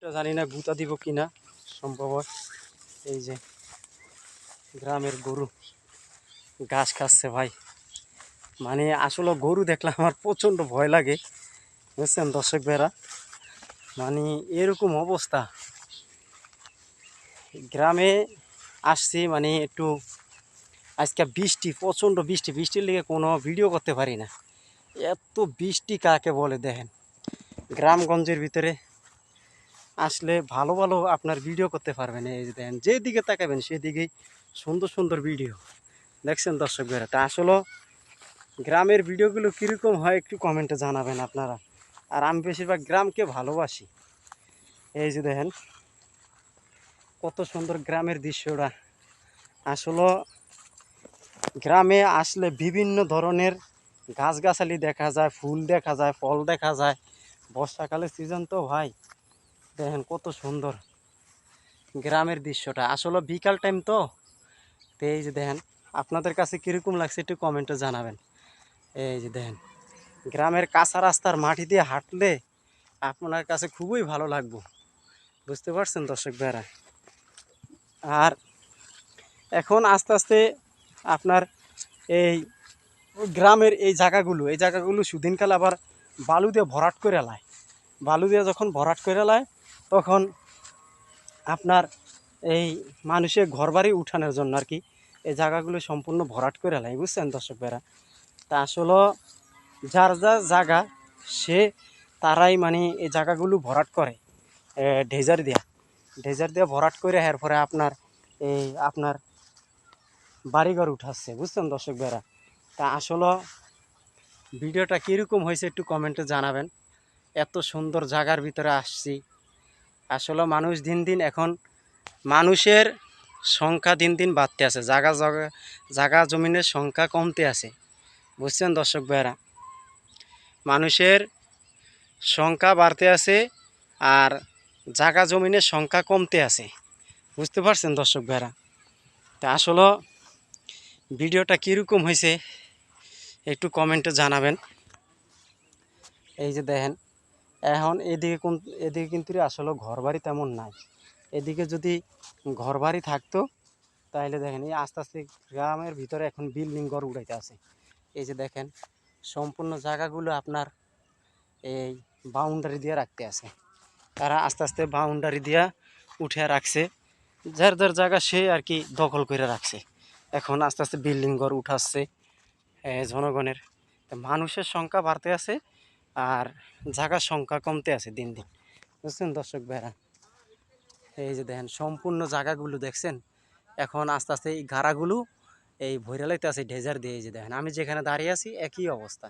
এটা জানি না গুতা দিব কিনা, সম্ভব হয়। এই যে গ্রামের গরু ঘাস খাচ্ছে ভাই, মানে আসলে গরু দেখলে আমার প্রচণ্ড ভয় লাগে, বুঝছেন দর্শক ভাইরা। মানে এরকম অবস্থা, গ্রামে আসছি মানে একটু আজকে বৃষ্টি, প্রচণ্ড বৃষ্টি, বৃষ্টির লেগে কোনো ভিডিও করতে পারি না। এত বৃষ্টি কাকে বলে দেখেন, গ্রামগঞ্জের ভিতরে আসলে ভালো ভালো আপনার ভিডিও করতে পারবেন। এই যে দেখেন, যেদিকে তাকাবেন সেদিকেই সুন্দর সুন্দর ভিডিও, দেখছেন দর্শক ভাইরা। তা আসলে গ্রামের ভিডিওগুলো কীরকম হয় একটু কমেন্টে জানাবেন আপনারা। আর আমি বেশিরভাগ গ্রামকে ভালোবাসি। এই যে দেখেন কত সুন্দর গ্রামের দৃশ্যটা। আসলে গ্রামে আসলে বিভিন্ন ধরনের গাছগাছালি দেখা যায়, ফুল দেখা যায়, ফল দেখা যায়। বর্ষাকালের সিজন তো ভাই, দেখেন কত সুন্দর গ্রামের দৃশ্যটা। আসলে বিকাল টাইম তো, এই যে দেখেন আপনাদের কাছে কীরকম লাগছে একটু কমেন্টে জানাবেন। এই যে দেখেন গ্রামের কাঁচা রাস্তার মাটি দিয়ে হাঁটলে আপনার কাছে খুবই ভালো লাগবে, বুঝতে পারছেন দর্শক ভাইরা। আর এখন আস্তে আস্তে আপনার এই গ্রামের এই জায়গাগুলো সুদিনকাল আবার বালু দিয়ে ভরাট করে লায়। বালু দিয়ে যখন ভরাট করে লায় তখন আপনার এই মানুষের ঘরবাড়ি উঠানোর জন্য আর কি এই জায়গাগুলো সম্পূর্ণ ভরাট করে লায়, বুঝছেন দর্শক ভাইরা। তা আসলে যার যার জায়গা সে তারাই মানে এই জায়গাগুলো ভরাট করে ঢেজার দিয়ে ভরাট করে এরপরে আপনার বাড়িঘর উঠাচ্ছে, বুঝছেন দর্শক ভাইরা। তা আসলে ভিডিওটা কীরকম হয়েছে একটু কমেন্টে জানাবেন। এত সুন্দর জায়গার ভিতরে আসছি। আসলে মানুষ দিন দিন এখন মানুষের সংখ্যা দিন দিন বাড়তে আছে, জায়গা জমিনের সংখ্যা কমতে আছে, বুঝছেন দর্শক ভাইরা। মানুষের সংখ্যা বাড়তে আছে আর জায়গা জমিনের সংখ্যা কমতে আছে, বুঝতে পারছেন দর্শক ভাইরা। তা আসলে ভিডিওটা কীরকম হয়েছে একটু কমেন্টে জানাবেন। এই যে দেখেন এখন এদিকে কিন্তু আসলে ঘরবাড়ি তেমন নাই। এদিকে যদি ঘরবাড়ি থাকতো তাহলে দেখেন এই আস্তে আস্তে গ্রামের ভিতরে এখন বিল্ডিং ঘর উড়াইতে আছে। এই যে দেখেন সম্পূর্ণ জায়গাগুলো আপনার এই বাউন্ডারি দিয়ে রাখতে আছে, তারা আস্তে আস্তে বাউন্ডারি দিয়া উঠে রাখছে, যার যার জায়গা সে আর কি দখল করে রাখছে। এখন আস্তে আস্তে বিল্ডিং ঘর উঠাচ্ছে জনগণের। মানুষের সংখ্যা বাড়তে আছে আর জায়গার সংখ্যা কমতে আছে দিন দিন, বুঝছেন দর্শক ভাইরা। এই যে দেখেন সম্পূর্ণ জায়গাগুলো দেখছেন এখন আস্তে আস্তে এই গাড়াগুলো এই ভৈরালাইতে আছে ঢেজার দিয়ে। এই যে দেখেন আমি যেখানে দাঁড়িয়ে আছি একই অবস্থা।